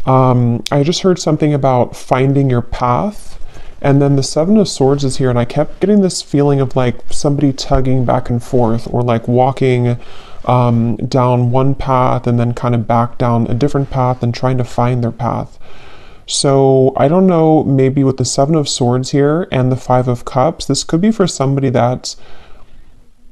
I just heard something about finding your path. And then the Seven of Swords is here, and I kept getting this feeling of like somebody tugging back and forth, or like walking down one path and then kind of back down a different path and trying to find their path. So I don't know, maybe with the Seven of Swords here and the Five of Cups, this could be for somebody that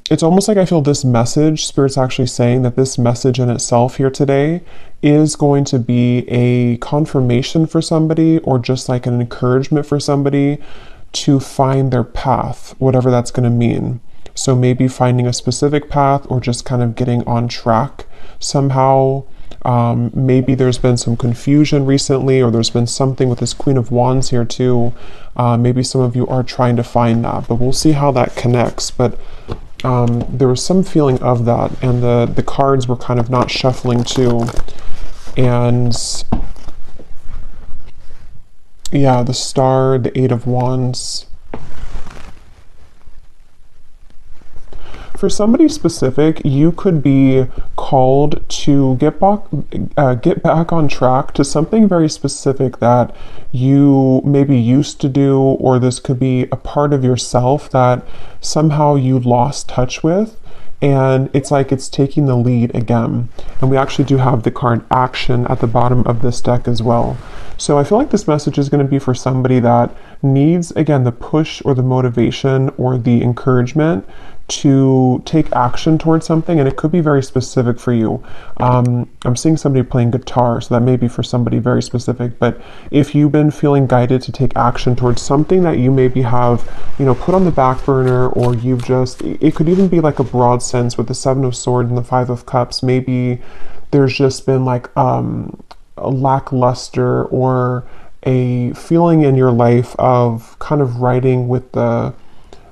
it's almost like I feel this message, Spirit's actually saying that this message in itself here today is going to be a confirmation for somebody, or just like an encouragement for somebody to find their path, whatever that's going to mean. So maybe finding a specific path, or just kind of getting on track somehow. Maybe there's been some confusion recently, or there's been something with this Queen of Wands here too. Maybe some of you are trying to find that, but we'll see how that connects. But there was some feeling of that, and the cards were kind of not shuffling too. And yeah, the Star, the Eight of Wands. For somebody specific, you could be called to get back on track to something very specific that you maybe used to do, or this could be a part of yourself that somehow you lost touch with, and it's like it's taking the lead again. And we actually do have the card Action at the bottom of this deck as well. So I feel like this message is going to be for somebody that needs, again, the push or the motivation or the encouragement to take action towards something, and it could be very specific for you. I'm seeing somebody playing guitar, so that may be for somebody very specific. But if you've been feeling guided to take action towards something that you maybe have, put on the back burner, or it could even be like a broad sense with the Seven of Swords and the Five of Cups. Maybe there's just been like a lackluster, or a feeling in your life of kind of riding with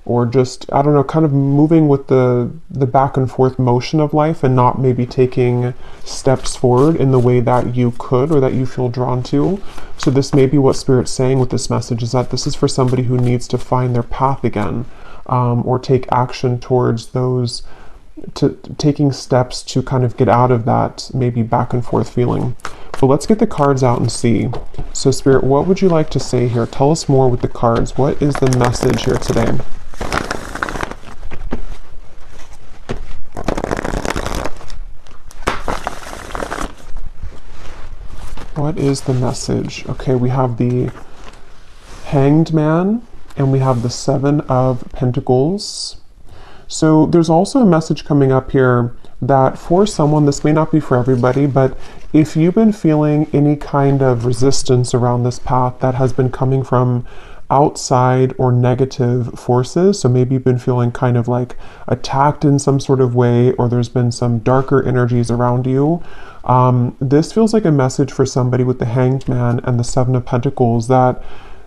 or just, I don't know, kind of moving with the back and forth motion of life, and not maybe taking steps forward in the way that you could, or that you feel drawn to. So this may be what Spirit's saying with this message, is that this is for somebody who needs to find their path again, or take action towards taking steps to kind of get out of that maybe back and forth feeling. But let's get the cards out and see. So Spirit, what would you like to say here? Tell us more with the cards. What is the message here today? What is the message? Okay, we have the Hanged Man, and we have the Seven of Pentacles. So there's also a message coming up here that for someone, this may not be for everybody, but if you've been feeling any kind of resistance around this path that has been coming from outside or negative forces, so maybe you've been feeling kind of like attacked in some sort of way, or there's been some darker energies around you, this feels like a message for somebody with the Hanged Man and the Seven of Pentacles, that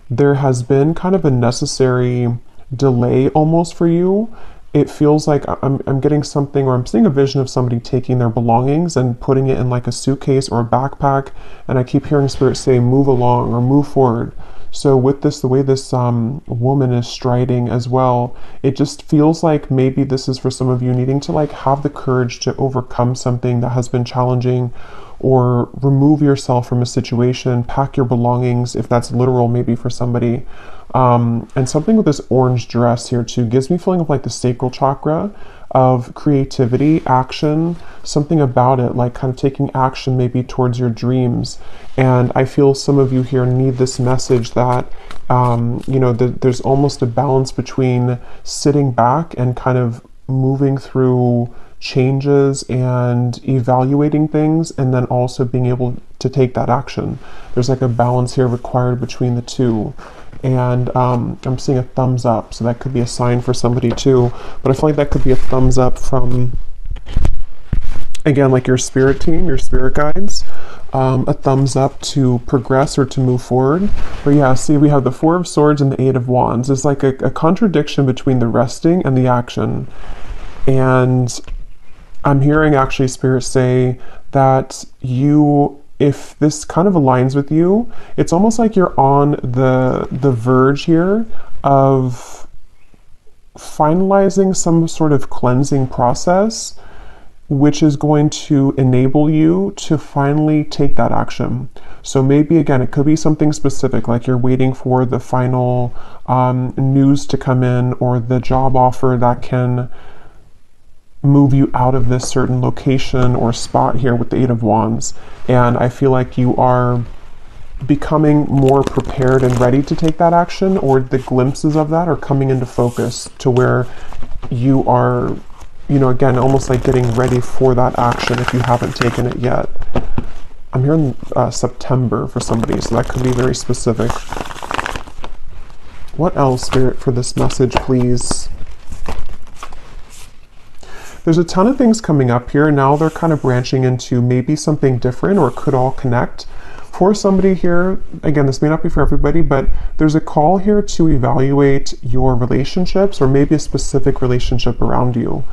there has been kind of a necessary delay almost for you. It feels like I'm getting something, or I'm seeing a vision of somebody taking their belongings and putting it in like a suitcase or a backpack, and I keep hearing Spirit say move along or move forward. So with this, the way this woman is striding as well, it just feels like maybe this is for some of you needing to like have the courage to overcome something that has been challenging, or remove yourself from a situation, pack your belongings, if that's literal maybe for somebody. And something with this orange dress here too gives me feeling of like the sacral chakra, of creativity, action, something about it, like kind of taking action maybe towards your dreams. And I feel some of you here need this message that, there's almost a balance between sitting back and kind of moving through changes and evaluating things, and then also being able to take that action. There's like a balance here required between the two. And I'm seeing a thumbs up, so that could be a sign for somebody too. But I feel like that could be a thumbs up from, again, like your spirit team, your spirit guides, a thumbs up to progress or to move forward. But yeah, see, we have the Four of Swords and the Eight of Wands. It's like a contradiction between the resting and the action. And I'm hearing actually Spirit say that if this kind of aligns with you, it's almost like you're on the verge here of finalizing some sort of cleansing process which is going to enable you to finally take that action. So maybe, again, it could be something specific, like you're waiting for the final news to come in, or the job offer that can move you out of this certain location or spot here with the Eight of Wands. And I feel like you are becoming more prepared and ready to take that action, or the glimpses of that are coming into focus to where you are, you know, again, almost like getting ready for that action if you haven't taken it yet. I'm hearing September for somebody, so that could be very specific. What else, Spirit, for this message, please? There's a ton of things coming up here. Now they're kind of branching into maybe something different, or it could all connect. For somebody here, again, this may not be for everybody, but there's a call here to evaluate your relationships, or maybe a specific relationship around you.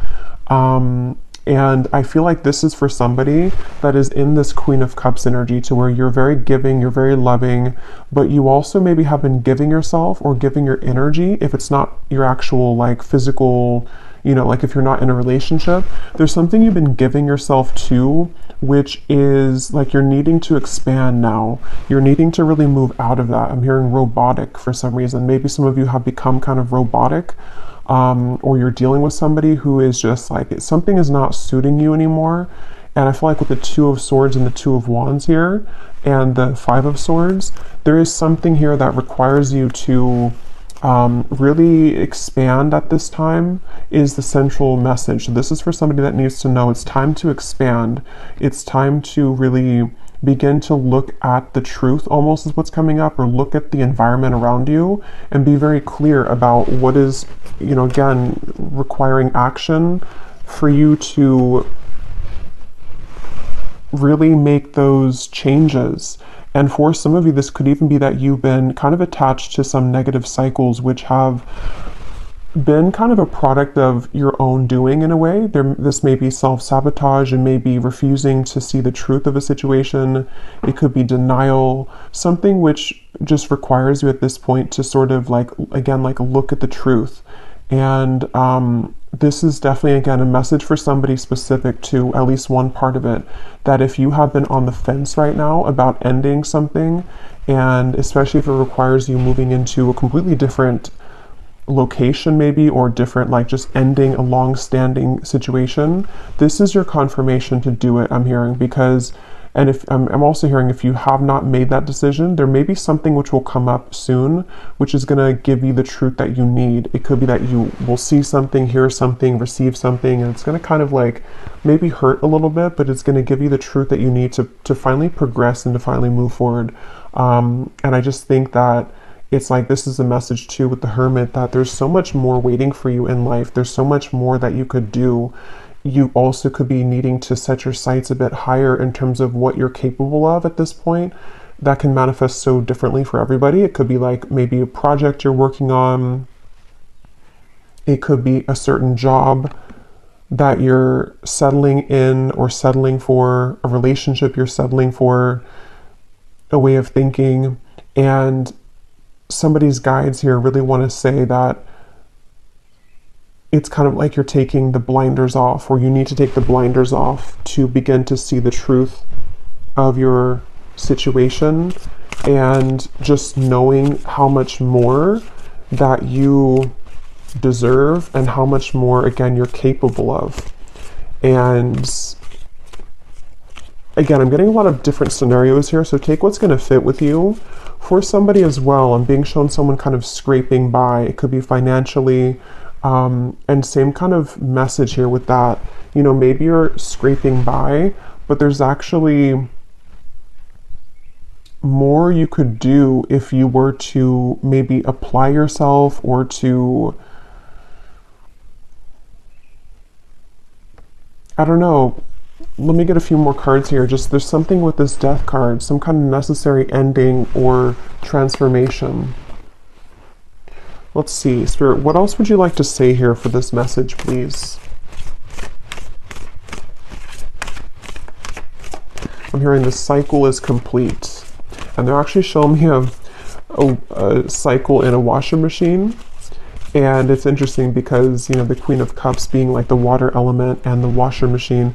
And I feel like this is for somebody that is in this Queen of Cups energy, to where you're very giving, you're very loving, but you also maybe have been giving yourself or giving your energy, if it's not your actual like physical, you know, like if you're not in a relationship, there's something you've been giving yourself to, which is like you're needing to expand now. You're needing to really move out of that. I'm hearing robotic for some reason. Maybe some of you have become kind of robotic, or you're dealing with somebody who is just like, something is not suiting you anymore. And I feel like with the Two of Swords and the Two of Wands here, and the Five of Swords, there is something here that requires you to really expand at this time, is the central message. So this is for somebody that needs to know it's time to expand. It's time to really begin to look at the truth, almost, is what's coming up, or look at the environment around you and be very clear about what is, you know, again, requiring action for you to really make those changes. And for some of you, this could even be that you've been kind of attached to some negative cycles, which have been kind of a product of your own doing in a way. This may be self-sabotage, and maybe refusing to see the truth of a situation. It could be denial, something which just requires you at this point to sort of like, again, like look at the truth. And this is definitely, again, a message for somebody specific to at least one part of it, that if you have been on the fence right now about ending something, and especially if it requires you moving into a completely different location maybe, or different, like just ending a long-standing situation, this is your confirmation to do it, I'm hearing. Because, and if I'm also hearing, if you have not made that decision, there may be something which will come up soon, which is going to give you the truth that you need. It could be that you will see something, hear something, receive something, and it's going to kind of like maybe hurt a little bit, but it's going to give you the truth that you need to finally progress and to finally move forward. And I just think that it's like, this is a message too with the Hermit, that there's so much more waiting for you in life. There's so much more that you could do. You also could be needing to set your sights a bit higher in terms of what you're capable of at this point. That can manifest so differently for everybody. It could be like maybe a project you're working on. It could be a certain job that you're settling in, or settling for, a relationship you're settling for, a way of thinking. And somebody's guides here really want to say that it's kind of like you're taking the blinders off, or you need to take the blinders off to begin to see the truth of your situation, and just knowing how much more that you deserve, and how much more, again, you're capable of. And again, I'm getting a lot of different scenarios here, so take what's going to fit with you. For somebody as well, I'm being shown someone kind of scraping by. It could be financially, and same kind of message here with that. You know, maybe you're scraping by, but there's actually more you could do if you were to maybe apply yourself, or to, I don't know, let me get a few more cards here. Just, there's something with this Death card, some kind of necessary ending or transformation. Let's see, Spirit, what else would you like to say here for this message, please? I'm hearing the cycle is complete. And they're actually showing me a cycle in a washing machine. And it's interesting because, you know, the Queen of Cups being like the water element and the washer machine,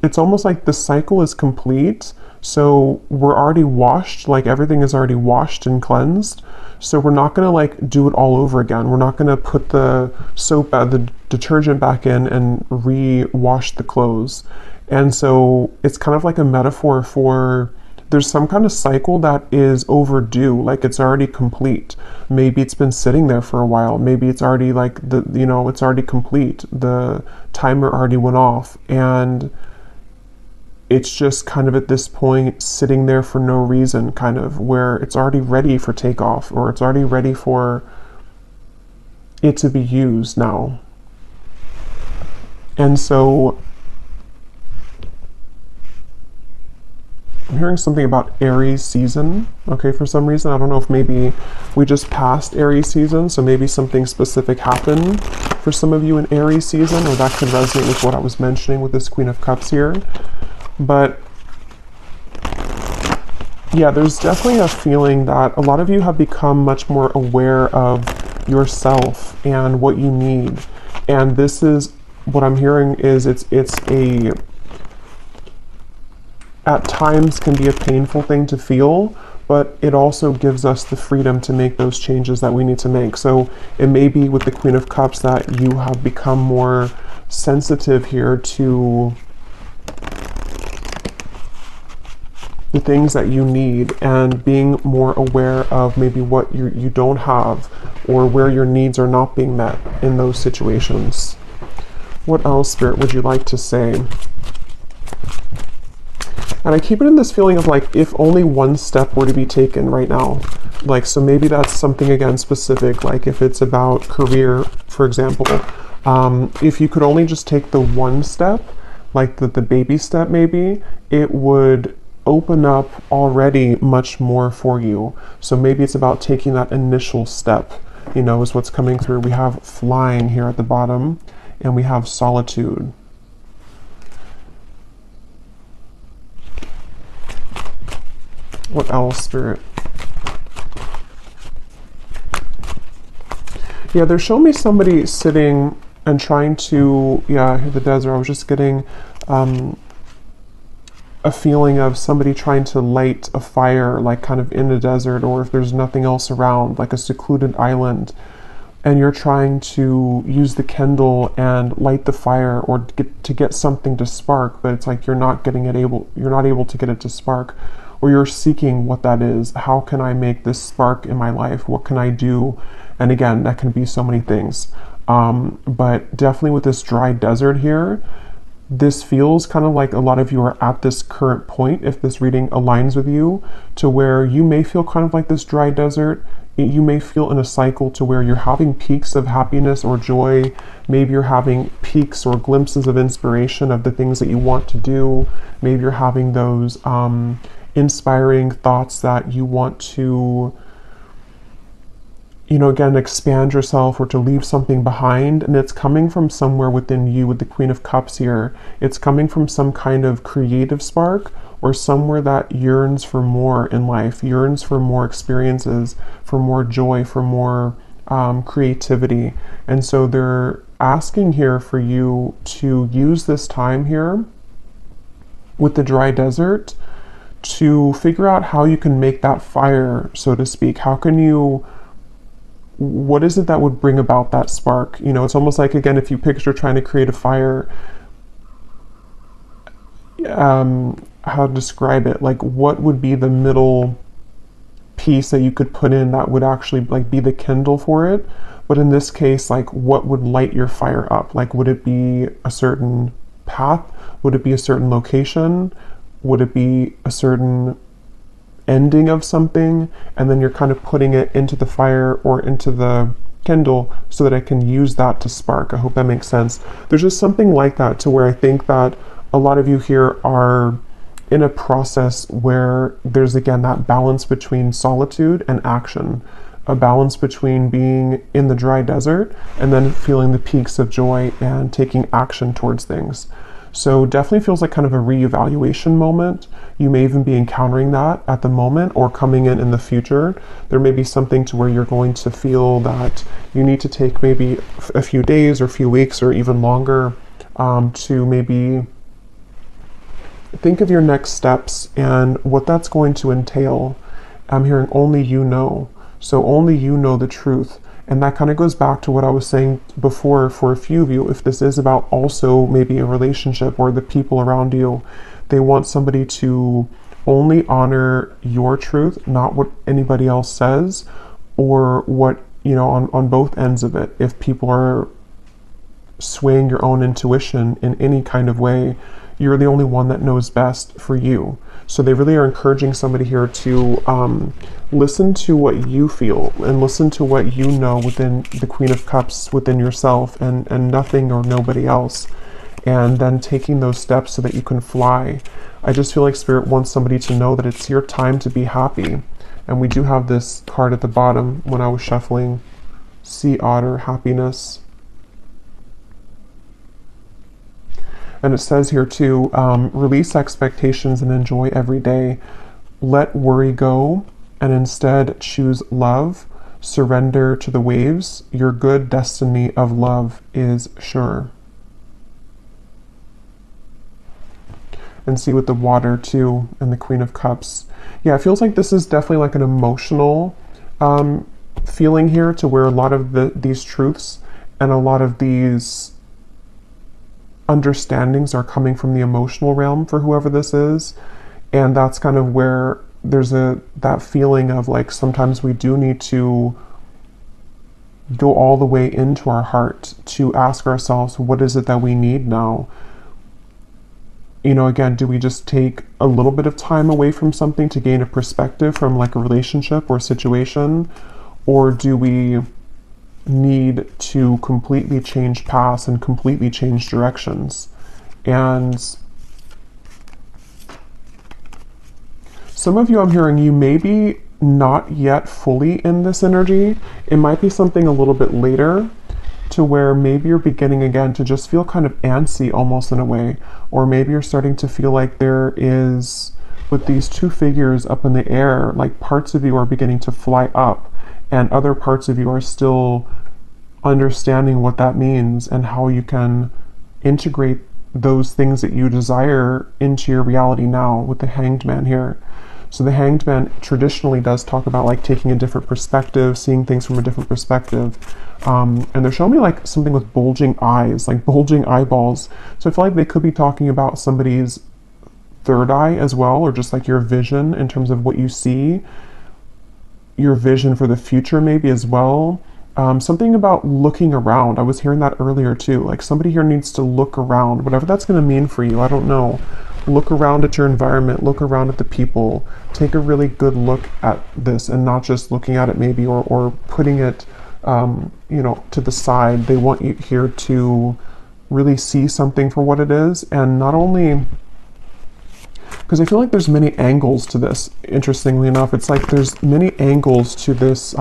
it's almost like the cycle is complete. So we're already washed, like everything is already washed and cleansed. So we're not going to like do it all over again. We're not going to put the soap, the detergent back in and re-wash the clothes. And so it's kind of like a metaphor for there's some kind of cycle that is overdue, like it's already complete. Maybe it's been sitting there for a while. Maybe it's already like it's already complete. The timer already went off, and it's just kind of at this point sitting there for no reason, kind of where it's already ready for takeoff, or it's already ready for it to be used now. And so I'm hearing something about Aries season, okay, for some reason. I don't know if maybe we just passed Aries season, so maybe something specific happened for some of you in Aries season, or that could resonate with what I was mentioning with this Queen of Cups here. But yeah, there's definitely a feeling that a lot of you have become much more aware of yourself and what you need. And this is what I'm hearing is it's a at times can be a painful thing to feel, but it also gives us the freedom to make those changes that we need to make. So it may be with the Queen of Cups that you have become more sensitive here to the things that you need and being more aware of maybe what you don't have or where your needs are not being met in those situations. What else, Spirit, would you like to say? And I keep it in this feeling of like, if only one step were to be taken right now. Like, so maybe that's something, again, specific, like if it's about career, for example, if you could only just take the one step, like the baby step maybe, it would open up already much more for you. So maybe it's about taking that initial step, you know, is what's coming through. We have flying here at the bottom, and we have solitude. What else, Spirit? Yeah, they're showing me somebody sitting and trying to, yeah, the desert. I was just getting a feeling of somebody trying to light a fire, like kind of in a desert, or if there's nothing else around, like a secluded island, and you're trying to use the Kindle and light the fire or get something to spark, but it's like you're not able to get it to spark. Or you're seeking what that is. How can I make this spark in my life? What can I do? And again, that can be so many things. But definitely with this dry desert here, this feels kind of like a lot of you are at this current point, if this reading aligns with you, to where you may feel kind of like this dry desert. You may feel in a cycle to where you're having peaks of happiness or joy. Maybe you're having peaks or glimpses of inspiration of the things that you want to do. Maybe you're having those inspiring thoughts that you want to, you know, again, expand yourself or to leave something behind. And it's coming from somewhere within you with the Queen of Cups here. It's coming from some kind of creative spark or somewhere that yearns for more in life, yearns for more experiences, for more joy, for more creativity. And so they're asking here for you to use this time here with the dry desert to figure out how you can make that fire, so to speak. How can you, what is it that would bring about that spark? You know, it's almost like, again, if you picture trying to create a fire, how to describe it, like what would be the middle piece that you could put in that would actually like be the kindle for it? But in this case, like what would light your fire up? Like, would it be a certain path? Would it be a certain location? Would it be a certain ending of something? And then you're kind of putting it into the fire or into the Kindle so that I can use that to spark. I hope that makes sense. There's just something like that to where I think that a lot of you here are in a process where there's, again, that balance between solitude and action, a balance between being in the dry desert and then feeling the peaks of joy and taking action towards things. So definitely feels like kind of a reevaluation moment. You may even be encountering that at the moment or coming in the future. There may be something to where you're going to feel that you need to take maybe a few days or a few weeks or even longer to maybe think of your next steps and what that's going to entail. I'm hearing only you know. So only you know the truth. And that kind of goes back to what I was saying before for a few of you. If this is about also maybe a relationship or the people around you, they want somebody to only honor your truth, not what anybody else says or what, you know, on both ends of it. If people are swaying your own intuition in any kind of way, you're the only one that knows best for you. So they really are encouraging somebody here to listen to what you feel and listen to what you know within the Queen of Cups, within yourself and nothing or nobody else. And then taking those steps so that you can fly. I just feel like Spirit wants somebody to know that it's your time to be happy. And we do have this card at the bottom when I was shuffling. Sea Otter, happiness. And it says here too, release expectations and enjoy every day. Let worry go and instead choose love. Surrender to the waves. Your good destiny of love is sure. And see with the water too and the Queen of Cups. Yeah, it feels like this is definitely like an emotional feeling here to where a lot of these truths and a lot of these understandings are coming from the emotional realm for whoever this is. And that's kind of where there's that feeling of like sometimes we do need to go all the way into our heart to ask ourselves, what is it that we need now? You know, again, do we just take a little bit of time away from something to gain a perspective from like a relationship or situation? Or do we need to completely change paths and completely change directions? And some of you, I'm hearing you maybe not yet fully in this energy. It might be something a little bit later to where maybe you're beginning again to just feel kind of antsy almost in a way, or maybe you're starting to feel like there is, with these two figures up in the air, like parts of you are beginning to fly up and other parts of you are still understanding what that means and how you can integrate those things that you desire into your reality now with the Hanged Man here. So the Hanged Man traditionally does talk about like taking a different perspective, seeing things from a different perspective. And they're showing me like something with bulging eyes, like bulging eyeballs. So I feel like they could be talking about somebody's third eye as well, or just like your vision in terms of what you see, your vision for the future maybe as well. Something about looking around. I was hearing that earlier too. Like somebody here needs to look around, whatever that's going to mean for you. I don't know. Look around at your environment, look around at the people, take a really good look at this and not just looking at it maybe or putting it, you know, to the side. They want you here to really see something for what it is. And not only, because I feel like there's many angles to this, interestingly enough. It's like there's many angles to this,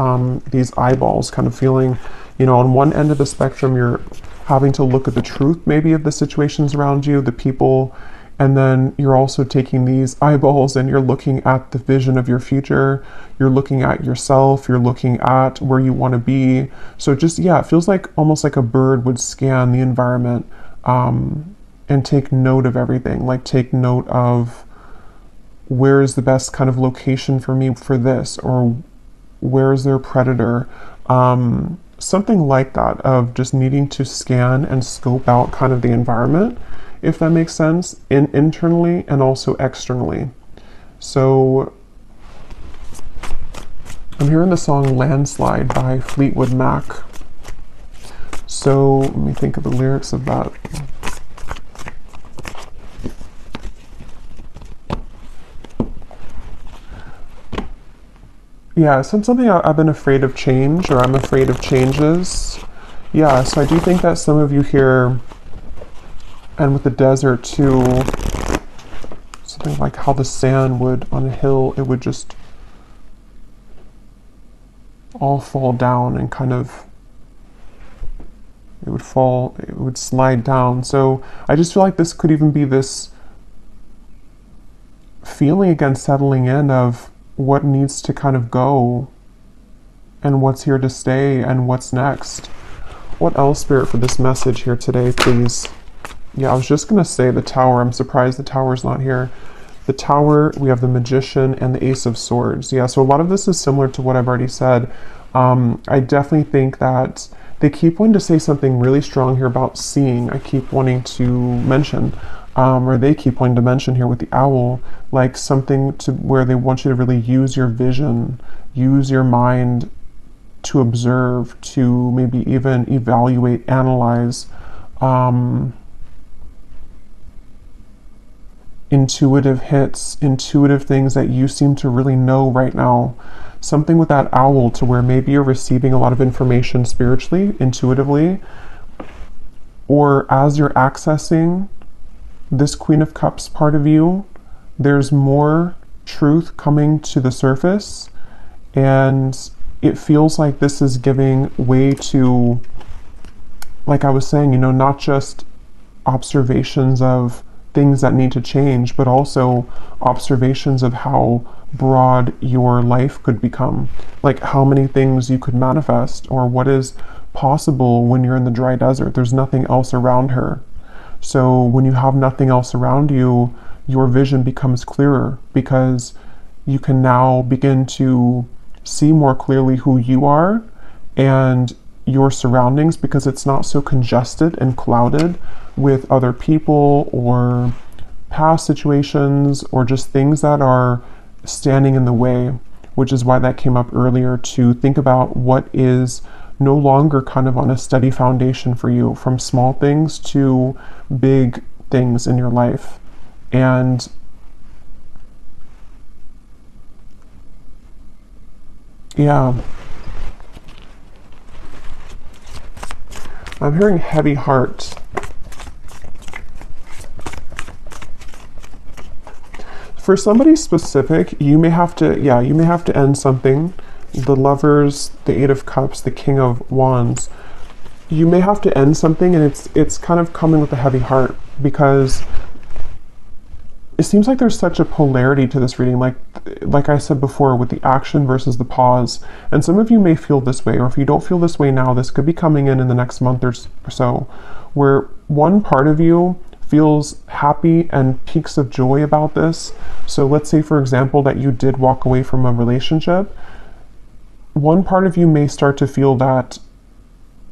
these eyeballs kind of feeling, you know, on one end of the spectrum, you're having to look at the truth maybe of the situations around you, the people, and then you're also taking these eyeballs and you're looking at the vision of your future. You're looking at yourself. You're looking at where you want to be. So just, yeah, it feels like almost like a bird would scan the environment and take note of everything. Like take note of where is the best kind of location for me for this, or where is there a predator? Something like that, of just needing to scan and scope out kind of the environment, if that makes sense, internally and also externally. So I'm hearing the song Landslide by Fleetwood Mac. So let me think of the lyrics of that. Yeah, so something I've been afraid of change, or I'm afraid of changes. Yeah, so I do think that some of you here, and with the desert too, something like how the sand would, on a hill, it would just all fall down and kind of it would fall, it would slide down. So I just feel like this could even be this feeling again settling in of what needs to kind of go and what's here to stay and what's next. What else, Spirit, for this message here today, please? Yeah, I was just going to say the Tower. I'm surprised the Tower's not here. The Tower, we have the Magician and the Ace of Swords. Yeah, so a lot of this is similar to what I've already said. I definitely think that they keep wanting to say something really strong here about seeing. I keep wanting to mention, or they keep wanting to mention here with the Owl, like something to where they want you to really use your vision, use your mind to observe, to maybe even evaluate, analyze, intuitive hits, intuitive things that you seem to really know right now. Something with that Owl to where maybe you're receiving a lot of information spiritually, intuitively, or as you're accessing this Queen of Cups part of you, there's more truth coming to the surface, and it feels like this is giving way to, like I was saying, not just observations of things that need to change, but also observations of how broad your life could become, like how many things you could manifest, or what is possible when you're in the dry desert. There's nothing else around her. So when you have nothing else around you, your vision becomes clearer because you can now begin to see more clearly who you are and your surroundings, because it's not so congested and clouded with other people or past situations or just things that are standing in the way, which is why that came up earlier, to think about what is no longer kind of on a steady foundation for you, from small things to big things in your life. And yeah, I'm hearing heavy heart. For somebody specific, you may have to end something. The Lovers, the Eight of Cups, the King of Wands. You may have to end something, and it's kind of coming with a heavy heart, because it seems like there's such a polarity to this reading, like I said before, with the action versus the pause. And some of you may feel this way, or if you don't feel this way now, this could be coming in the next month or so, where one part of you feels happy and peaks of joy about this. So let's say, for example, that you did walk away from a relationship. One part of you may start to feel that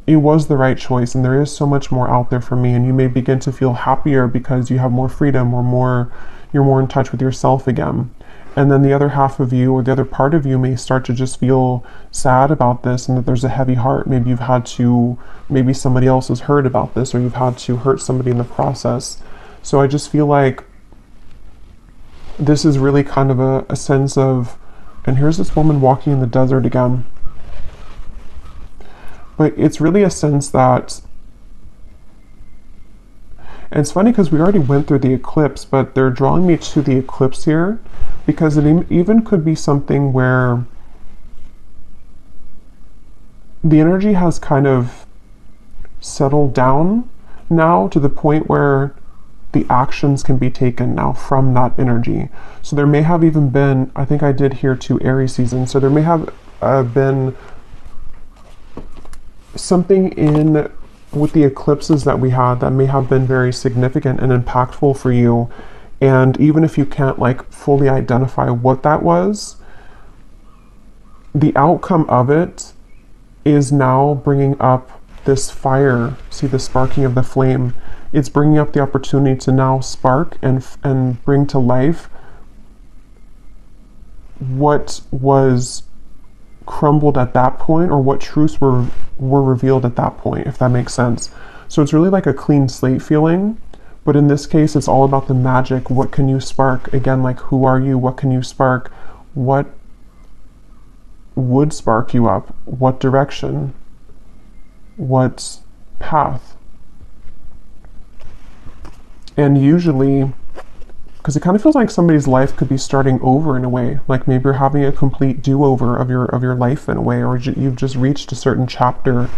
it was the right choice and there is so much more out there for me, and you may begin to feel happier because you have more freedom, or you're more in touch with yourself again. And then the other half of you, or the other part of you, may start to just feel sad about this, and that there's a heavy heart. Maybe maybe somebody else has heard about this, or you've had to hurt somebody in the process. So I just feel like this is really kind of a sense of, and here's this woman walking in the desert again. But it's really a sense that, and it's funny because we already went through the eclipse, but they're drawing me to the eclipse here, because it even could be something where the energy has kind of settled down now to the point where the actions can be taken now from that energy. So there may have even been, I think I did here too, Aries season. So there may have been something in with the eclipses that we had that may have been very significant and impactful for you. And even if you can't fully identify what that was, the outcome of it is now bringing up this fire. See the sparking of the flame? It's bringing up the opportunity to now spark and bring to life what was crumbled at that point, or what truths were revealed at that point, if that makes sense. So it's really like a clean slate feeling, but in this case it's all about the magic. What can you spark? Again, who are you? What can you spark? What would spark you up? What direction? What path? And usually, because it kind of feels like somebody's life could be starting over in a way, like maybe you're having a complete do-over of your life in a way, or you've just reached a certain chapter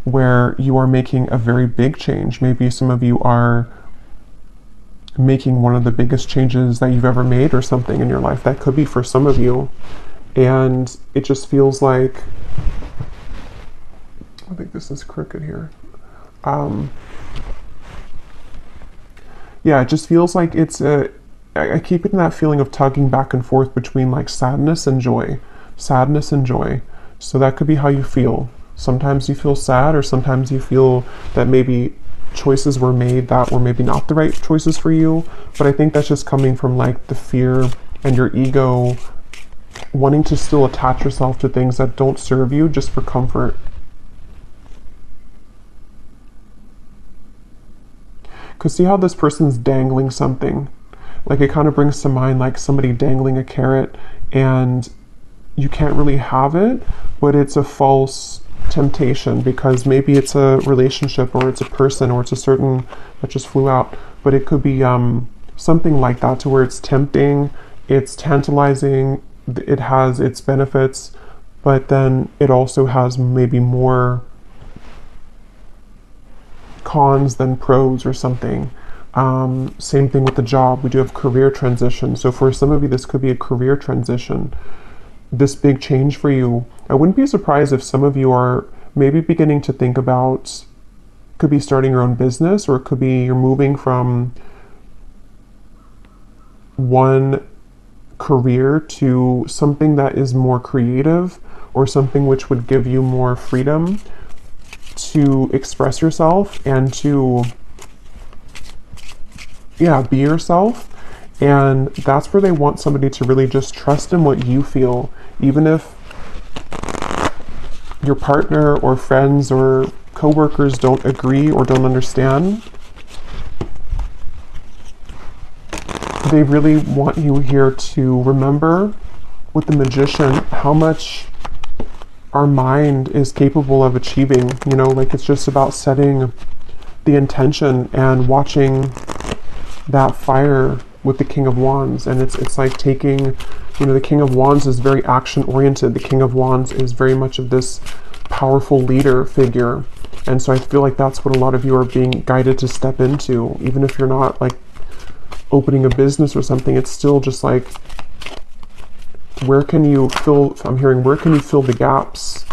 where you are making a very big change. Maybe some of you are making one of the biggest changes that you've ever made or something in your life. That could be for some of you. And it just feels like, I think this is crooked here. Yeah, it just feels like I keep getting that feeling of tugging back and forth between like sadness and joy. Sadness and joy. So that could be how you feel. Sometimes you feel sad, or sometimes you feel that maybe choices were made that were maybe not the right choices for you. But I think that's just coming from like the fear and your ego wanting to still attach yourself to things that don't serve you just for comfort. Because see how this person's dangling something? Like it kind of brings to mind like somebody dangling a carrot, and you can't really have it, but it's a false temptation because maybe it's a relationship, or it's a person, or it's a certain, that just flew out, but it could be something like that, to where it's tempting, it's tantalizing, it has its benefits, but then it also has maybe more cons than pros or something. Same thing with the job. We do have career transition. So for some of you, this could be a career transition. This big change for you. I wouldn't be surprised if some of you are maybe beginning to think about, could be starting your own business, or it could be you're moving from one career to something that is more creative, or something which would give you more freedom to express yourself and to, yeah, be yourself. And that's where they want somebody to really just trust in what you feel, even if your partner or friends or coworkers don't agree or don't understand. They really want you here to remember with the Magician how much our mind is capable of achieving. You know, like it's just about setting the intention and watching that fire with the King of Wands. And it's like taking, you know, the King of Wands is very action oriented. The King of Wands is very much of this powerful leader figure. And so I feel like that's what a lot of you are being guided to step into. Even if you're not like opening a business or something, it's still just like, where can you fill, I'm hearing, where can you fill the gaps?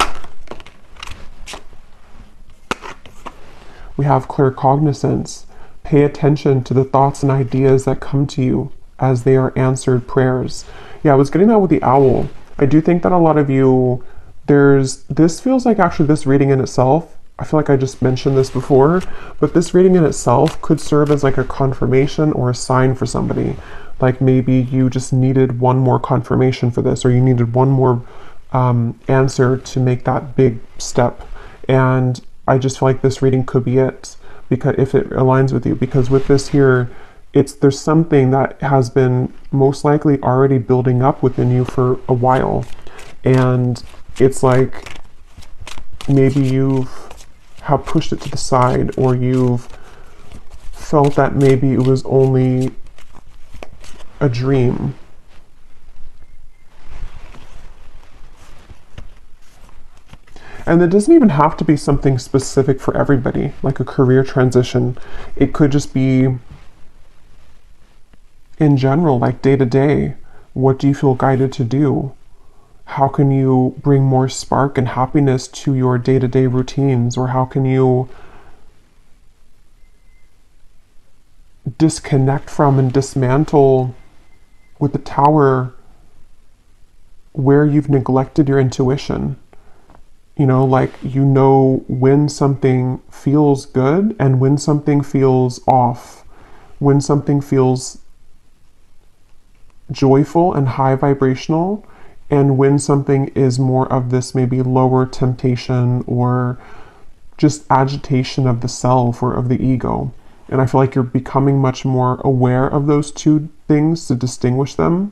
We have claircognizance. Pay attention to the thoughts and ideas that come to you as they are answered prayers. Yeah, I was getting that with the owl. I do think that a lot of you, this feels like actually this reading in itself, I feel like I just mentioned this before, but this reading in itself could serve as like a confirmation or a sign for somebody. Like maybe you just needed one more confirmation for this, or you needed one more answer to make that big step. And I just feel like this reading could be it, because if it aligns with you, because with this here, there's something that has been most likely already building up within you for a while. And it's like maybe you've have pushed it to the side, or you've felt that maybe it was only a dream. And it doesn't even have to be something specific for everybody, like a career transition. It could just be in general, like day to day. What do you feel guided to do? How can you bring more spark and happiness to your day-to-day routines? Or how can you disconnect from and dismantle with the Tower where you've neglected your intuition? You know, like, you know when something feels good and when something feels off, when something feels joyful and high vibrational, and when something is more of this maybe lower temptation or just agitation of the self or of the ego. And I feel like you're becoming much more aware of those two things to distinguish them.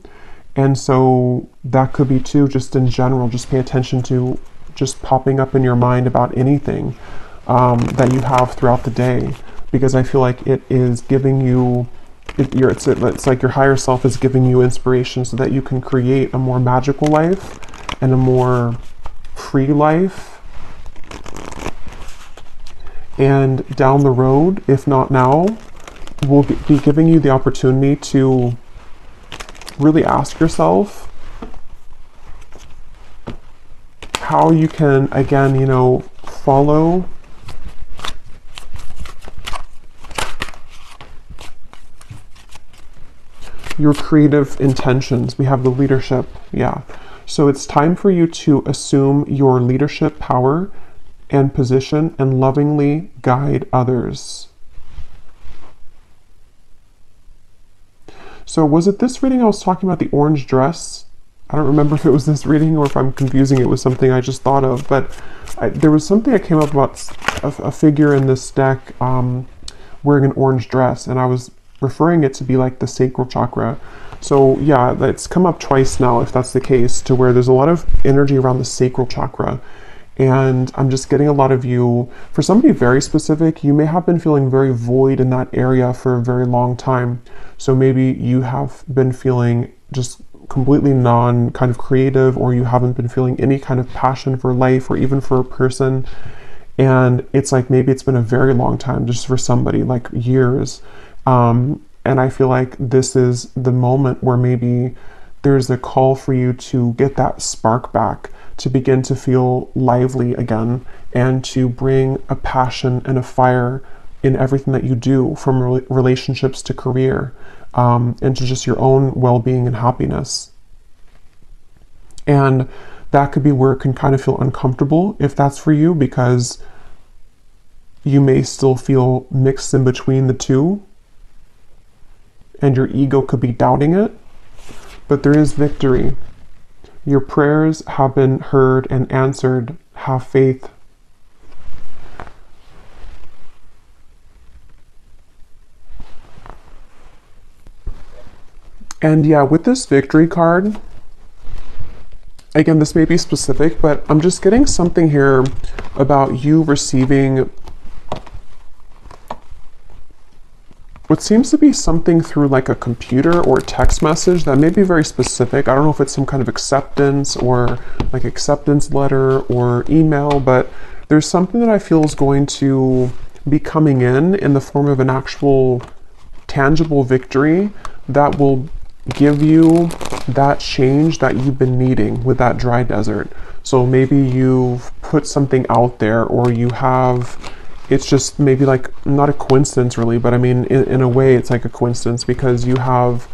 And so that could be too, just in general, just pay attention to just popping up in your mind about anything that you have throughout the day, because I feel like it is giving you, it's like your higher self is giving you inspiration so that you can create a more magical life and a more free life. And down the road, if not now, we'll be giving you the opportunity to really ask yourself how you can, again, you know, follow your creative intentions. We have the leadership, yeah. So it's time for you to assume your leadership power and position and lovingly guide others. So was it this reading I was talking about the orange dress? I don't remember if it was this reading or if I'm confusing it with something I just thought of, but there was something that came up about a figure in this deck wearing an orange dress, and I was referring it to be like the sacral chakra. So yeah, it's come up twice now, if that's the case, to where there's a lot of energy around the sacral chakra. And I'm just getting a lot of you, for somebody very specific, you may have been feeling very void in that area for a very long time. So maybe you have been feeling just completely non kind of creative, or you haven't been feeling any kind of passion for life or even for a person. And it's like maybe it's been a very long time just for somebody, like years. And I feel like this is the moment where maybe there's a call for you to get that spark back, to begin to feel lively again, and to bring a passion and a fire in everything that you do, from relationships to career, and to just your own well-being and happiness. And that could be where it can kind of feel uncomfortable if that's for you, because you may still feel mixed in between the two, and your ego could be doubting it. But there is victory. Your prayers have been heard and answered. Have faith. And yeah, with this victory card, again, this may be specific, but I'm just getting something here about you receiving what seems to be something through like a computer or a text message that may be very specific. I don't know if it's some kind of acceptance or like acceptance letter or email, but there's something that I feel is going to be coming in the form of an actual tangible victory that will give you that change that you've been needing with that dry desert. So maybe you've put something out there, or you have, it's just maybe like not a coincidence really, but I mean in a way it's like a coincidence, because you have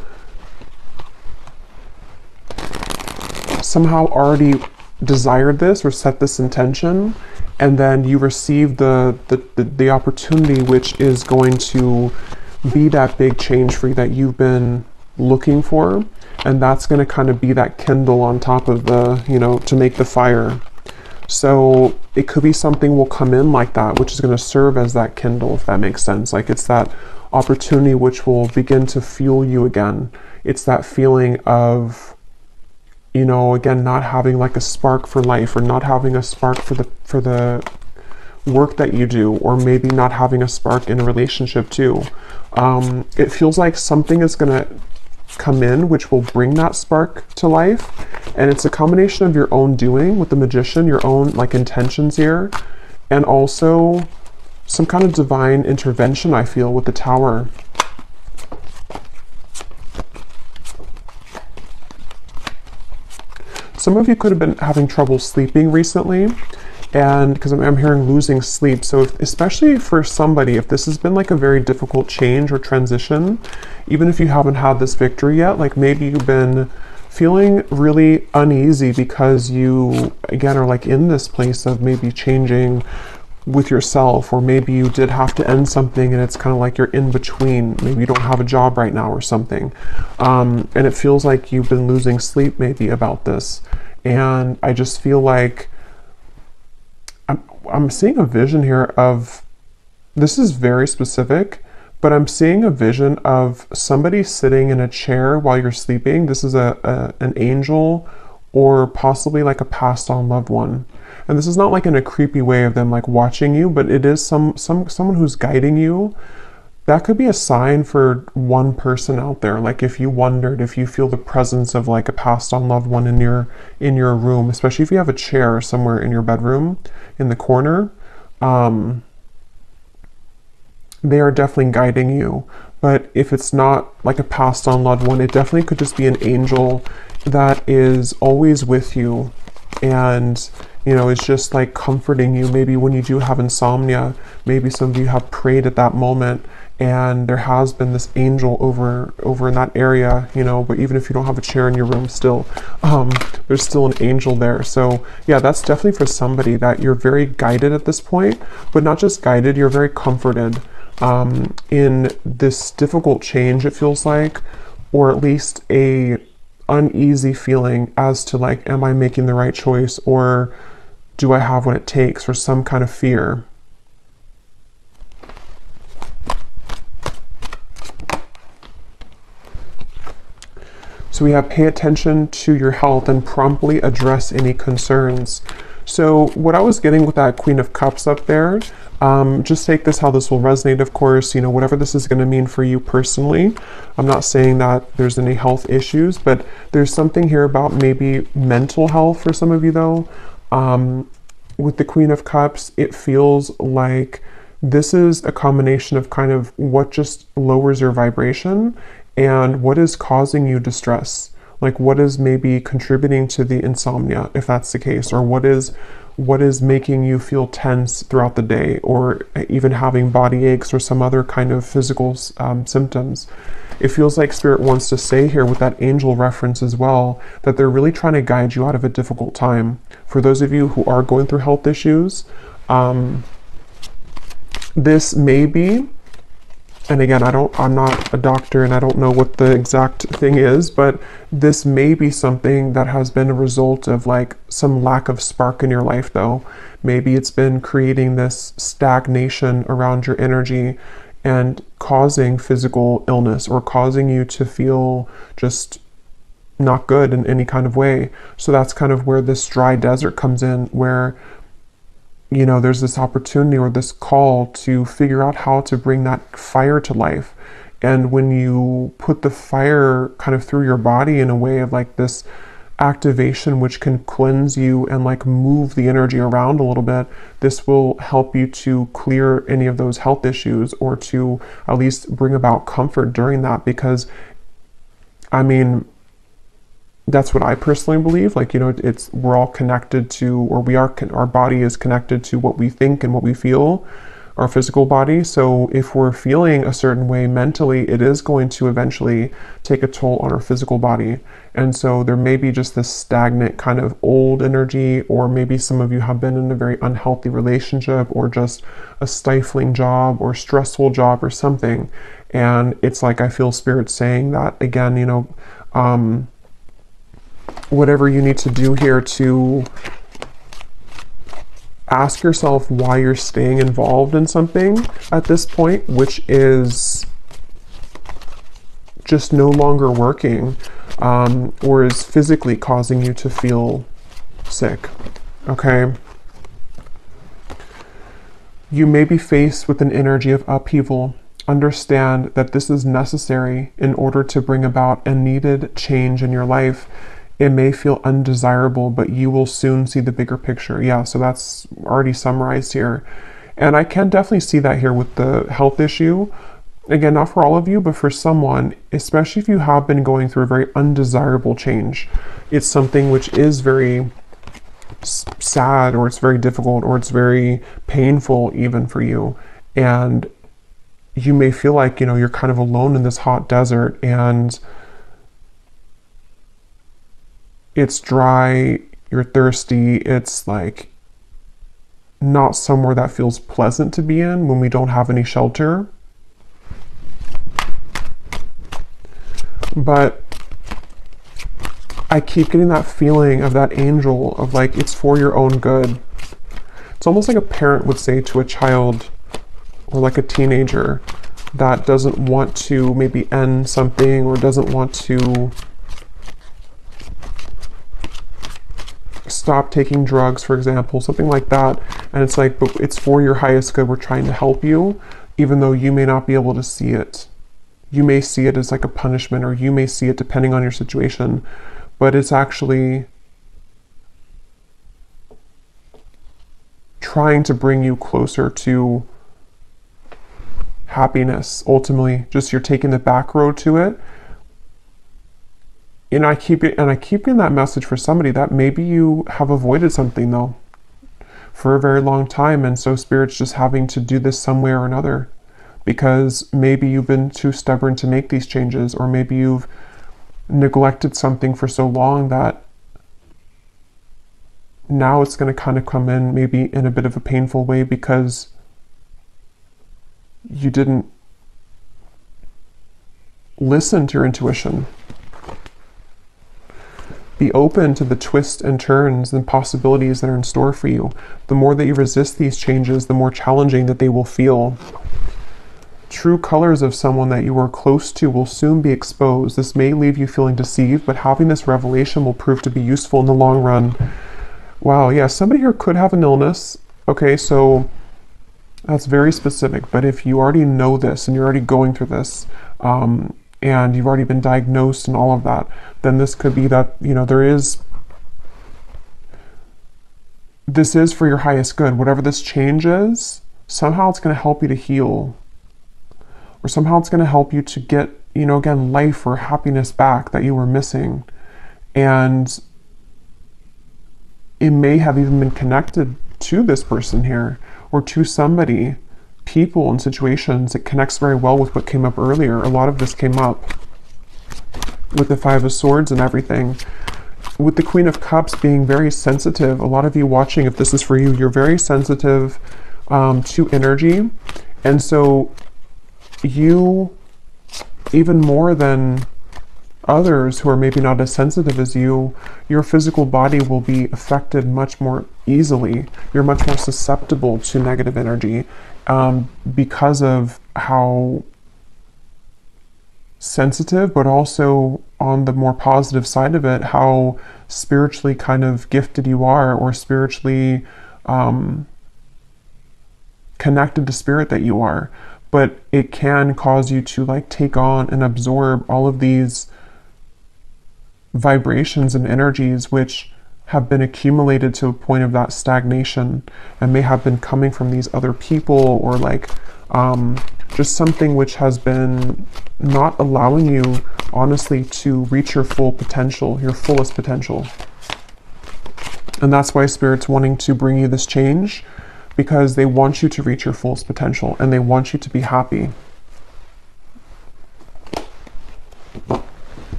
somehow already desired this or set this intention, and then you receive the opportunity, which is going to be that big change for you that you've been looking for. And that's going to kind of be that kindle on top of the, you know, to make the fire. So it could be something will come in like that, which is going to serve as that kindle, if that makes sense. Like it's that opportunity which will begin to fuel you again. It's that feeling of, you know, again, not having like a spark for life, or not having a spark for the work that you do, or maybe not having a spark in a relationship too. It feels like something is going to come in which will bring that spark to life, and it's a combination of your own doing with the Magician, your own like intentions here, and also some kind of divine intervention, I feel, with the Tower. Some of you could have been having trouble sleeping recently, and because I'm hearing losing sleep. So especially for somebody, if this has been like a very difficult change or transition, even if you haven't had this victory yet, like maybe you've been feeling really uneasy because you, again, are like in this place of maybe changing with yourself, or maybe you did have to end something and it's kind of like you're in between. Maybe you don't have a job right now or something. And it feels like you've been losing sleep maybe about this. And I just feel like I'm seeing a vision here of, this is very specific, but I'm seeing a vision of somebody sitting in a chair while you're sleeping. This is an angel, or possibly like a passed on loved one. And this is not like in a creepy way of them like watching you, but it is someone who's guiding you. That could be a sign for one person out there. Like if you wondered, if you feel the presence of like a passed on loved one in your room, especially if you have a chair somewhere in your bedroom in the corner, they are definitely guiding you. But if it's not like a passed on loved one, it definitely could just be an angel that is always with you, and it's just like comforting you. Maybe when you do have insomnia, maybe some of you have prayed at that moment, and there has been this angel over in that area, but even if you don't have a chair in your room, still there's still an angel there. So yeah, that's definitely for somebody that you're very guided at this point, but not just guided, you're very comforted in this difficult change, it feels like, or at least a uneasy feeling as to like, am I making the right choice, or do I have what it takes, or some kind of fear. So we have pay attention to your health and promptly address any concerns. So what I was getting with that Queen of Cups up there, just take this how this will resonate, of course, whatever this is going to mean for you personally. I'm not saying that there's any health issues, but there's something here about maybe mental health for some of you though. With the Queen of Cups, it feels like this is a combination of kind of what just lowers your vibration and what is causing you distress. Like what is maybe contributing to the insomnia, if that's the case, or what is making you feel tense throughout the day, or even having body aches or some other kind of physical symptoms. It feels like Spirit wants to say here with that angel reference as well, that they're really trying to guide you out of a difficult time. For those of you who are going through health issues, this may be, and again, I'm not a doctor and I don't know what the exact thing is, but this may be something that has been a result of like some lack of spark in your life though. Maybe it's been creating this stagnation around your energy and causing physical illness, or causing you to feel just not good in any kind of way. So that's kind of where this dry desert comes in, where there's this opportunity or this call to figure out how to bring that fire to life. And when you put the fire kind of through your body in a way of like this activation, which can cleanse you and like move the energy around a little bit, this will help you to clear any of those health issues, or to at least bring about comfort during that. Because I mean, that's what I personally believe. Like, we're all connected to, or our body is connected to what we think and what we feel, our physical body. So if we're feeling a certain way mentally, it is going to eventually take a toll on our physical body. And so there may be just this stagnant kind of old energy, or maybe some of you have been in a very unhealthy relationship, or just a stifling job or stressful job or something. And it's like, I feel Spirit saying that again, whatever you need to do here to ask yourself why you're staying involved in something at this point, which is just no longer working, or is physically causing you to feel sick. Okay? You may be faced with an energy of upheaval. Understand that this is necessary in order to bring about a needed change in your life. It may feel undesirable, but you will soon see the bigger picture. Yeah, so that's already summarized here. And I can definitely see that here with the health issue. Again, not for all of you, but for someone, especially if you have been going through a very undesirable change. It's something which is very sad, or it's very difficult, or it's very painful even for you. And you may feel like, you're kind of alone in this hot desert, and it's dry, you're thirsty, it's like not somewhere that feels pleasant to be in when we don't have any shelter. But I keep getting that feeling of that angel of like, it's for your own good. It's almost like a parent would say to a child, or like a teenager that doesn't want to maybe end something, or doesn't want to stop taking drugs, for example, something like that. And it's like, but it's for your highest good. We're trying to help you, even though you may not be able to see it. You may see it as like a punishment, or you may see it depending on your situation, but it's actually trying to bring you closer to happiness. Ultimately, just you're taking the back road to it. And I keep getting that message for somebody that maybe you have avoided something though for a very long time, and so Spirit's just having to do this some way or another, because maybe you've been too stubborn to make these changes, or maybe you've neglected something for so long that now it's going to kind of come in maybe in a bit of a painful way because you didn't listen to your intuition. Be open to the twists and turns and possibilities that are in store for you. The more that you resist these changes, the more challenging that they will feel. True colors of someone that you are close to will soon be exposed. This may leave you feeling deceived, but having this revelation will prove to be useful in the long run. Wow, yeah, somebody here could have an illness. Okay, so that's very specific, but if you already know this and you're already going through this, and you've already been diagnosed and all of that, then this could be that, this is for your highest good. Whatever this change is, somehow it's going to help you to heal. Or somehow it's going to help you to get, again, life or happiness back that you were missing. And it may have even been connected to this person here, or to somebody, people and situations. It connects very well with what came up earlier. A lot of this came up with the Five of Swords and everything. With the Queen of Cups being very sensitive, a lot of you watching, if this is for you, you're very sensitive to energy. And so you, even more than others who are maybe not as sensitive as you, your physical body will be affected much more easily. You're much more susceptible to negative energy because of how sensitive, but also on the more positive side of it, how spiritually kind of gifted you are, or spiritually connected to spirit that you are. But it can cause you to take on and absorb all of these vibrations and energies which have been accumulated to a point of that stagnation, and may have been coming from these other people, or just something which has been not allowing you honestly to reach your full potential, your fullest potential. And that's why Spirit's wanting to bring you this change, because they want you to reach your fullest potential and they want you to be happy.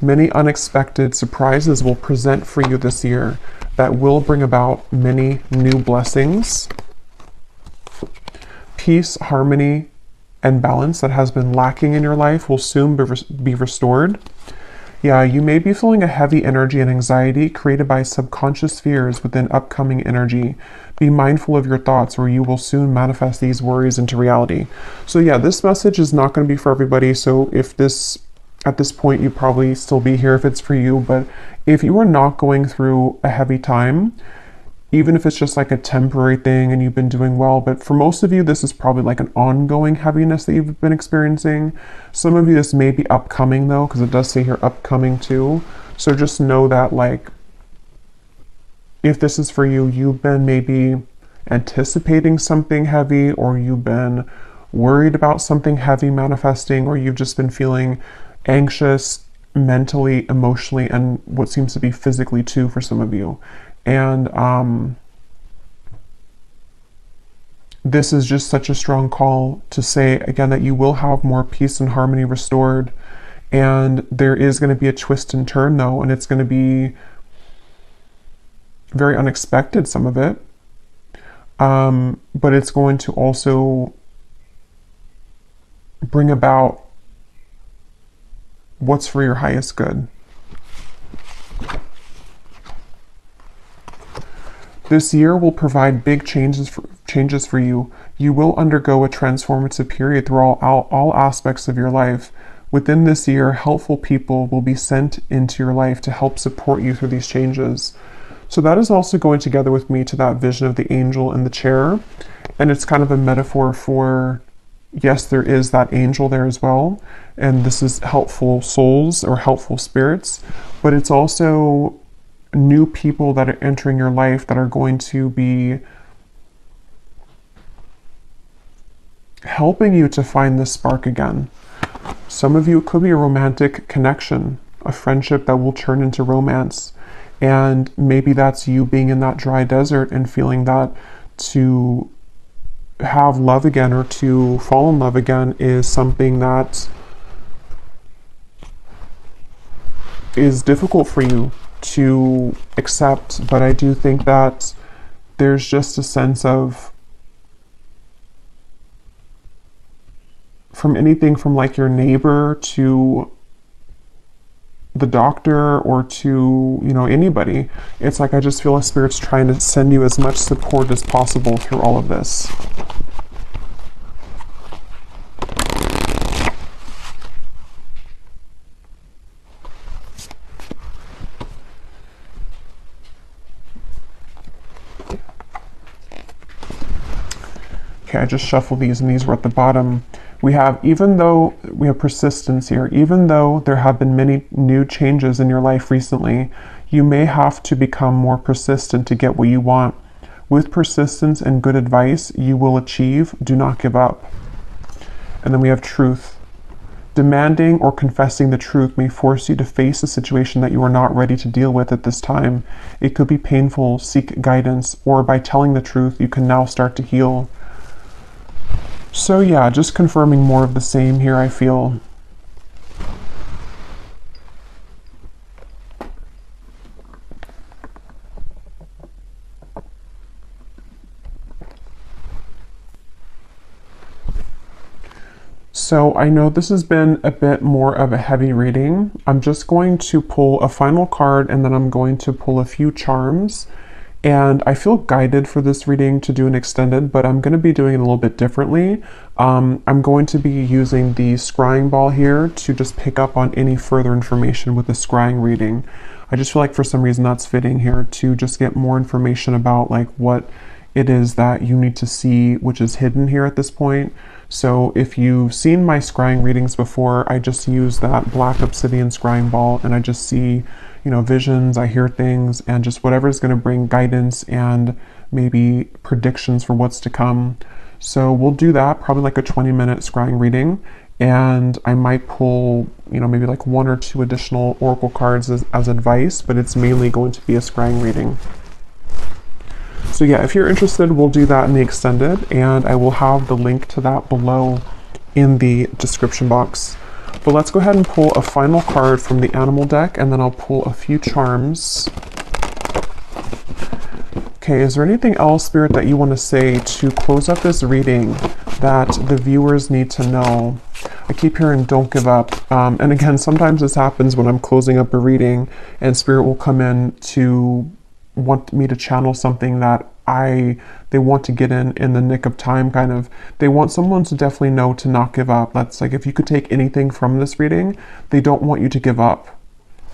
Many unexpected surprises will present for you this year that will bring about many new blessings. Peace, harmony, and balance that has been lacking in your life will soon be restored. Yeah, you may be feeling a heavy energy and anxiety created by subconscious fears within upcoming energy. Be mindful of your thoughts, or you will soon manifest these worries into reality. So yeah, this message is not going to be for everybody. So if this, at this point, you probably still be here if it's for you. But if you are not going through a heavy time, even if it's just like a temporary thing and you've been doing well, but for most of you, this is probably like an ongoing heaviness that you've been experiencing. Some of you, this may be upcoming though, because it does say here upcoming too. So just know that if this is for you, you've been maybe anticipating something heavy, or you've been worried about something heavy manifesting, or you've just been feeling anxious mentally, emotionally, and what seems to be physically too for some of you. And this is just such a strong call to say, again, that you will have more peace and harmony restored. And there is going to be a twist and turn, though, and it's going to be very unexpected, some of it. But it's going to also bring about what's for your highest good. This year will provide big changes for you. You will undergo a transformative period through all aspects of your life. Within this year, helpful people will be sent into your life to help support you through these changes. So that is also going together with me to that vision of the angel in the chair. And it's kind of a metaphor for, yes, there is that angel there as well. And this is helpful souls or helpful spirits, but it's also new people that are entering your life that are going to be helping you to find this spark again. Some of you, it could be a romantic connection, a friendship that will turn into romance. And maybe that's you being in that dry desert and feeling that to have love again or to fall in love again is something that is difficult for you to accept. But I do think that there's just a sense of, from anything from like your neighbor to the doctor or to, you know, anybody, it's like I just feel like Spirit's trying to send you as much support as possible through all of this. Okay, I just shuffled these and these were at the bottom. We have, even though we have persistence here, even though there have been many new changes in your life recently, you may have to become more persistent to get what you want. With persistence and good advice, you will achieve. Do not give up. And then we have truth. Demanding or confessing the truth may force you to face a situation that you are not ready to deal with at this time. It could be painful. Seek guidance, or by telling the truth, you can now start to heal. So yeah, just confirming more of the same here, I feel. So I know this has been a bit more of a heavy reading. I'm just going to pull a final card and then I'm going to pull a few charms. And I feel guided for this reading to do an extended, but I'm going to be doing it a little bit differently. I'm going to be using the scrying ball here to just pick up on any further information with the scrying reading. I just feel like for some reason that's fitting here to just get more information about like what it is that you need to see, which is hidden here at this point. So if you've seen my scrying readings before, I just use that black obsidian scrying ball and I just see, you know, visions, I hear things, and just whatever is going to bring guidance and maybe predictions for what's to come. So we'll do that, probably like a 20-minute scrying reading, and I might pull, you know, maybe like 1 or 2 additional oracle cards as advice, but it's mainly going to be a scrying reading. So yeah, if you're interested, we'll do that in the extended, and I will have the link to that below in the description box. But let's go ahead and pull a final card from the animal deck, and then I'll pull a few charms. Okay, is there anything else, Spirit, that you want to say to close up this reading that the viewers need to know? I keep hearing don't give up. And again, sometimes this happens when I'm closing up a reading and Spirit will come in to want me to channel something that they want to get in the nick of time, kind of. They want someone to definitely know to not give up. That's like, if you could take anything from this reading, they don't want you to give up.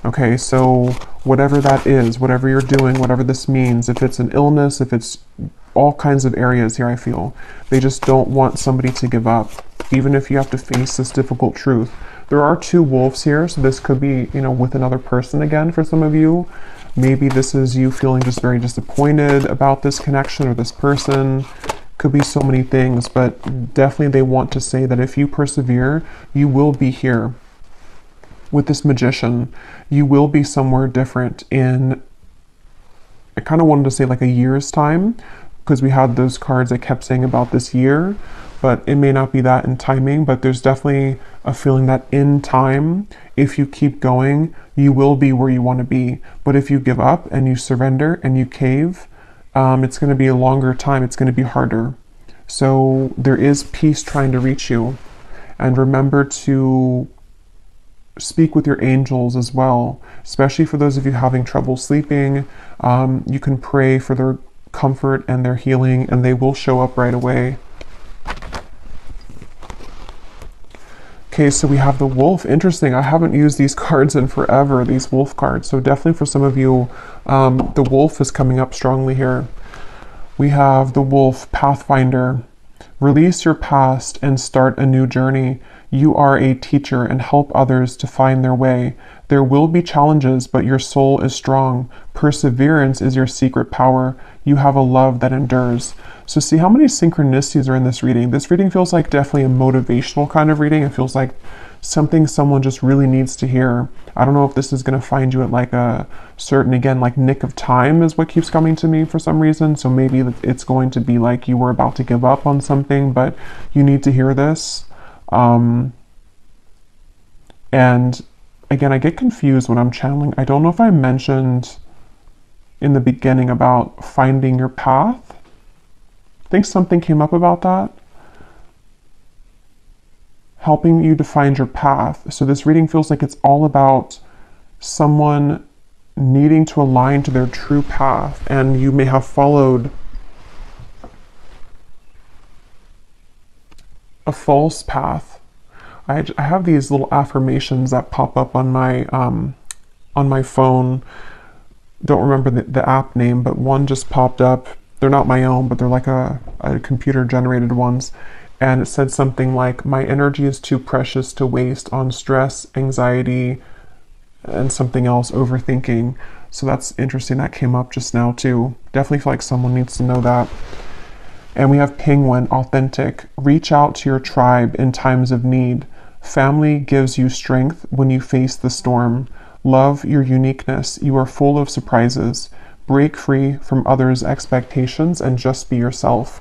Okay, so whatever that is, whatever you're doing, whatever this means, if it's an illness, if it's all kinds of areas here, I feel they just don't want somebody to give up, even if you have to face this difficult truth. There are 2 wolves here, so this could be, you know, with another person again for some of you. Maybe this is you feeling just very disappointed about this connection or this person. Could be so many things, but definitely they want to say that if you persevere, you will be here. With this magician, you will be somewhere different in, I kind of wanted to say like a year's time, because we had those cards I kept saying about this year, but it may not be that in timing, but there's definitely a feeling that in time, if you keep going, you will be where you want to be. But if you give up and you surrender and you cave, it's going to be a longer time. It's going to be harder. So there is peace trying to reach you. And remember to speak with your angels as well, especially for those of you having trouble sleeping. You can pray for their comfort and their healing, and they will show up right away. Okay, so we have the wolf. Interesting. I haven't used these cards in forever, these wolf cards. So definitely for some of you, the wolf is coming up strongly here. We have the wolf, Pathfinder. Release your past and start a new journey. You are a teacher and help others to find their way. There will be challenges, but your soul is strong. Perseverance is your secret power. You have a love that endures. So see how many synchronicities are in this reading. This reading feels like definitely a motivational kind of reading. It feels like something someone just really needs to hear. I don't know if this is going to find you at like a certain, again, like nick of time is what keeps coming to me for some reason. So maybe it's going to be like you were about to give up on something, but you need to hear this. And again, I get confused when I'm channeling. I don't know if I mentioned in the beginning about finding your path. I think something came up about that. Helping you to find your path. So this reading feels like it's all about someone needing to align to their true path, and you may have followed a false path. I have these little affirmations that pop up on my phone. Don't remember the app name, but one just popped up. They're not my own, but they're like a computer generated ones. And it said something like, my energy is too precious to waste on stress, anxiety, and something else, overthinking. So that's interesting. That came up just now too. Definitely feel like someone needs to know that. And we have Penguin, authentic. Reach out to your tribe in times of need. Family gives you strength when you face the storm. Love your uniqueness. You are full of surprises. Break free from others' expectations and just be yourself.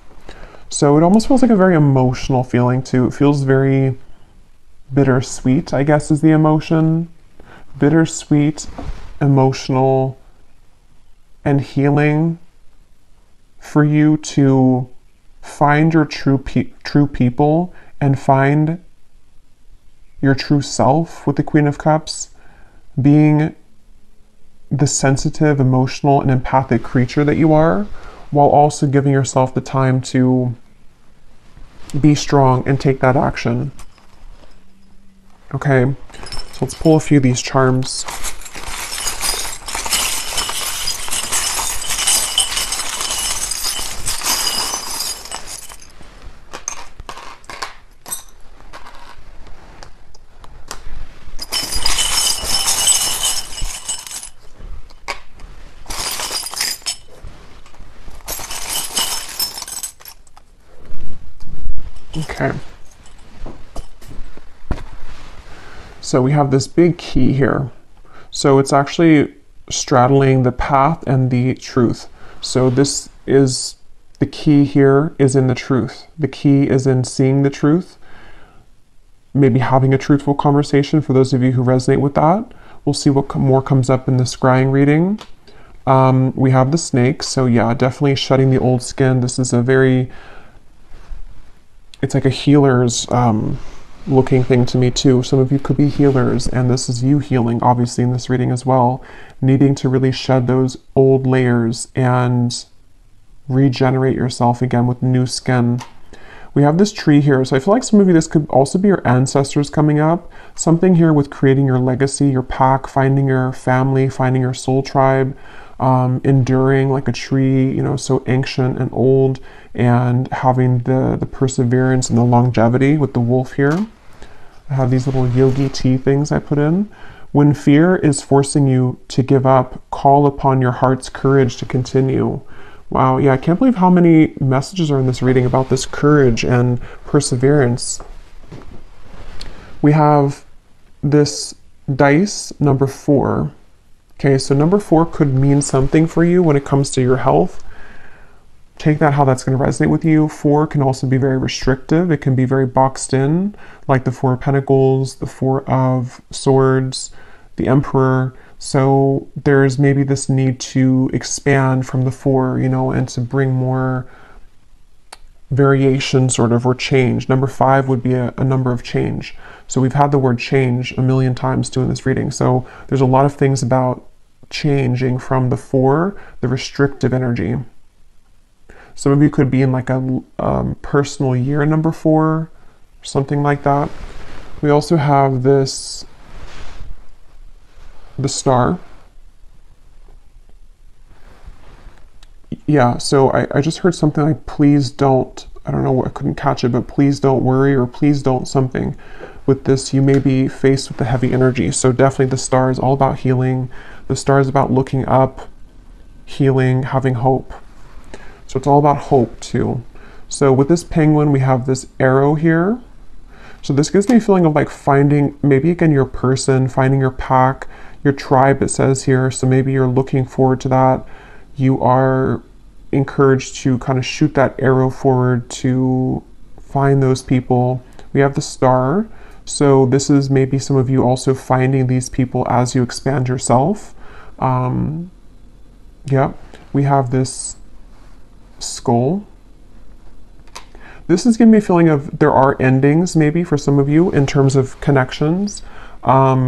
So it almost feels like a very emotional feeling too. It feels very bittersweet, I guess is the emotion. Bittersweet, emotional, and healing for you to find your true people and find your true self with the Queen of Cups, being the sensitive, emotional, and empathic creature that you are, while also giving yourself the time to be strong and take that action. Okay, so let's pull a few of these charms. Okay. So we have this big key here. So it's actually straddling the path and the truth. So this is the key here is in the truth. The key is in seeing the truth, maybe having a truthful conversation for those of you who resonate with that. We'll see what more comes up in the scrying reading. We have the snake. So yeah, definitely shedding the old skin. This is a very, it's like a healer's looking thing to me too. Some of you could be healers, and this is you healing, obviously, in this reading as well, needing to really shed those old layers and regenerate yourself again with new skin. We have this tree here, so I feel like some of you, this could also be your ancestors coming up. Something here with creating your legacy, your pack, finding your family, finding your soul tribe, enduring like a tree, you know, so ancient and old, and having the perseverance and the longevity with the wolf here. I have these little yogi tea things I put in. When fear is forcing you to give up, call upon your heart's courage to continue. Wow, yeah, I can't believe how many messages are in this reading about this courage and perseverance. We have this dice, number 4. Okay, so number 4 could mean something for you when it comes to your health. Take that how that's going to resonate with you. 4 can also be very restrictive. It can be very boxed in, like the 4 of Pentacles, the 4 of Swords, the Emperor. So there's maybe this need to expand from the 4, you know, and to bring more variation sort of, or change. Number 5 would be a number of change. So we've had the word change a million times too in this reading. So there's a lot of things about changing from the 4, the restrictive energy. Some of you could be in like a personal year number 4, something like that. We also have this, the star. Yeah, so I just heard something like, please don't, I don't know, I couldn't catch it, but please don't worry, or please don't something. With this, you may be faced with the heavy energy. So definitely the star is all about healing. The star is about looking up, healing, having hope. So So it's all about hope too. So with this penguin, we have this arrow here. So this gives me a feeling of like finding, maybe again, your person, finding your pack, your tribe, it says here. So maybe you're looking forward to that. You are encouraged to kind of shoot that arrow forward to find those people. We have the star. So this is maybe some of you also finding these people as you expand yourself. Yeah, we have this skull. This is giving me a feeling of there are endings maybe for some of you in terms of connections.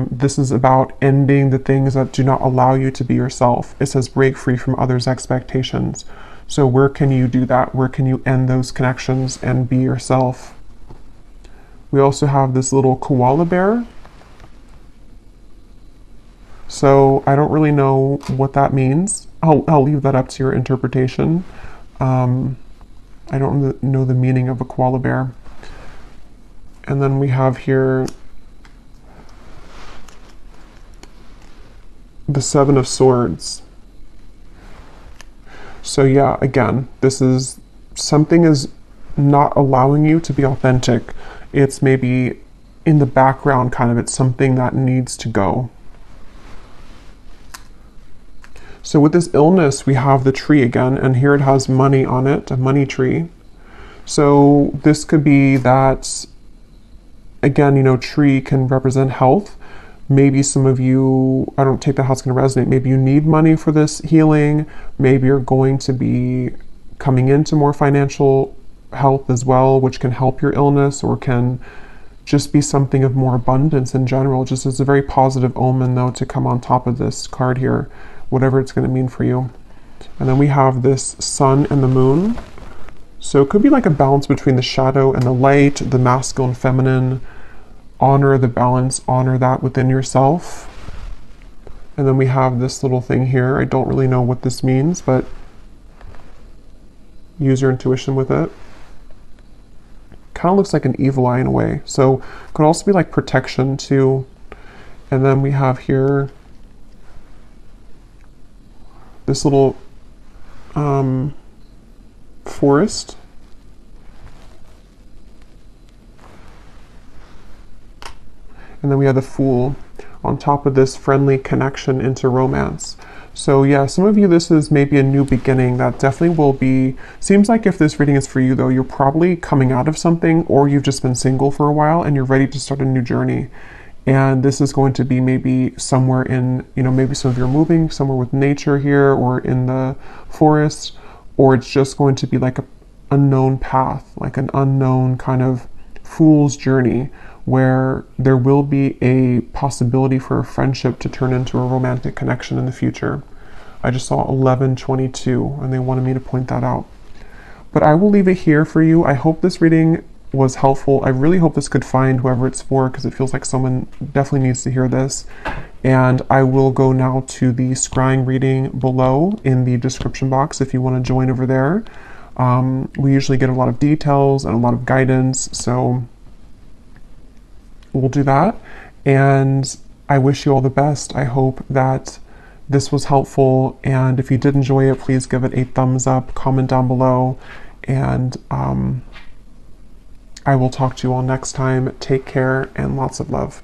This is about ending the things that do not allow you to be yourself. It says break free from others' expectations. So where can you do that? Where can you end those connections and be yourself? We also have this little koala bear. So I don't really know what that means. I'll leave that up to your interpretation. I don't know the meaning of a koala bear. And then we have here the Seven of Swords. So yeah, again, this is something is not allowing you to be authentic. It's maybe in the background kind of, it's something that needs to go. So with this illness, we have the tree again, and here it has money on it, a money tree. So this could be that, again, you know, tree can represent health. Maybe some of you, I don't take that how it's going to resonate. Maybe you need money for this healing. Maybe you're going to be coming into more financial health as well, which can help your illness or can just be something of more abundance in general. Just as a very positive omen, though, to come on top of this card here, whatever it's going to mean for you. And then we have this sun and the moon. So it could be like a balance between the shadow and the light, the masculine, feminine. Honor the balance, honor that within yourself. And then we have this little thing here. I don't really know what this means, but use your intuition with it. Kind of looks like an evil eye in a way. So it could also be like protection too. And then we have here this little forest. And then we have the Fool on top of this friendly connection into romance. So yeah, some of you, this is maybe a new beginning that definitely will be, seems like if this reading is for you though, you're probably coming out of something, or you've just been single for a while and you're ready to start a new journey. And this is going to be maybe somewhere in, you know, maybe some of you are moving somewhere with nature here or in the forest, or it's just going to be like an unknown path, like an unknown kind of fool's journey, where there will be a possibility for a friendship to turn into a romantic connection in the future. I just saw 1122 and they wanted me to point that out. But I will leave it here for you. I hope this reading was helpful. I really hope this could find whoever it's for, because it feels like someone definitely needs to hear this. And I will go now to the scrying reading below in the description box if you want to join over there. We usually get a lot of details and a lot of guidance, so we'll do that. And I wish you all the best. I hope that this was helpful, and if you did enjoy it, please give it a thumbs up, comment down below, and I will talk to you all next time. Take care and lots of love.